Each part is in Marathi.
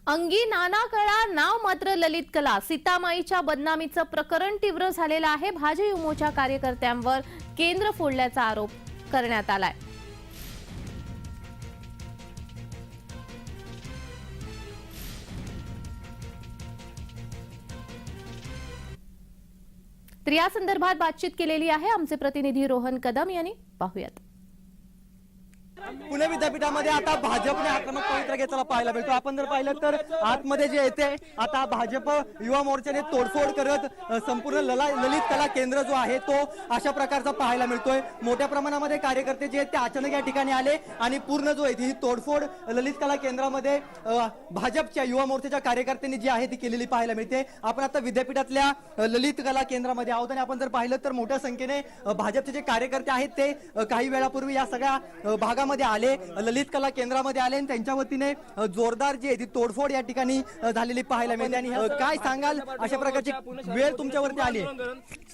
अंगी नाना कळा नाव मात्र ललित कला। सीतामाईच्या बदनामीचं प्रकरण तीव्र झालेलं आहे। भाजयुमोच्या कार्यकर्त्यांवर केंद्र फोडल्याचा आरोप करण्यात आलाय। तर या संदर्भात बातचीत केलेली आहे आमचे प्रतिनिधी रोहन कदम यांनी। पाहूयात। पुणे विद्यापीठामध्ये आता भाजपने आक्रमक पवित्रा घेताना पाहायला मिळतो। आपण जर पाहिलं तर आतमध्ये जे येते आता भाजप युवा मोर्चाने तोडफोड करत संपूर्ण ललित कला केंद्र जो आहे तो अशा प्रकारचा पाहायला मिळतोय। मोठ्या प्रमाणामध्ये कार्यकर्ते जे आहेत ते अचानक या ठिकाणी आले आणि पूर्ण जो आहे ही तोडफोड ललित कला केंद्रामध्ये भाजपच्या युवा मोर्चाच्या कार्यकर्त्यांनी जी आहे ती केलेली पाहायला मिळते। आपण आता विद्यापीठातल्या ललित कला केंद्रामध्ये आहोत आणि आपण जर पाहिलं तर मोठ्या संख्येने भाजपचे जे कार्यकर्ते आहेत ते काही वेळापूर्वी या सगळ्या भागामध्ये आले, ललित कला केंद्रामध्ये आले आणि त्यांच्या वतीने जोरदार जी आहे ती तोडफोड या ठिकाणी झालेली पाहायला मिळते। आणि काय सांगाल, अशा प्रकारची वेळ तुमच्यावरती आली?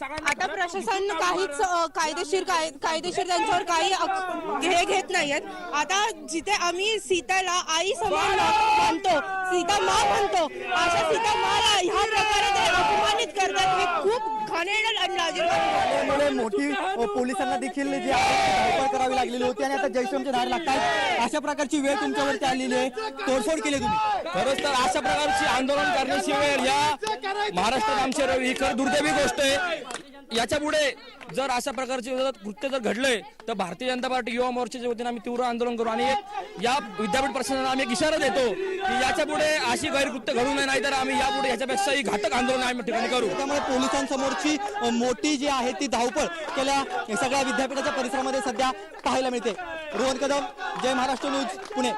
आता प्रशासन काहीच कायदेशीर त्यांच्यावर काही हे घेत नाहीयेत। आता जिथे आम्ही सीताला आई समान मानतो, सीता मा म्हणतो, अशा सीता माला ह्या प्रकारे ते अपमानित करतात, हे खूप घाणेरडं आणि लाजिरवाणं। मोठी पोलिसांना देखील जी आहे धावपळ करावी लागलेली होती आणि आता जयश्रामचे धार लागतात। अशा प्रकारची वेळ तुमच्यावरती आलेली आहे, तोडफोड केली तुम्ही। खरंच तर अशा प्रकारची आंदोलन करण्याची वेळ या महाराष्ट्रात आमच्या ही खरं दुर्दैवी गोष्ट आहे। याच्या पुढे जर अशा प्रकारचे कृत्य जर घडले तर भारतीय जनता पार्टी युवा मोर्चाच्या वतीने आम्ही तीव्र आंदोलन करू आणि या विद्यापीठ प्रशासनाला आम्ही एक इशारा देतो की याच्या पुढे अशी गैरकृत्य घडू नये, नाहीतर आम्ही यापुढे याच्यापेक्षाही घातक आंदोलन आम्ही ठिकाणी करू। त्यामुळे पोलिसांसमोरची मोठी जी आहे ती धावपळ केल्या सगळ्या विद्यापीठाच्या परिसरामध्ये सध्या पाहायला मिळते। रोहन कदम, जय महाराष्ट्र न्यूज, पुणे।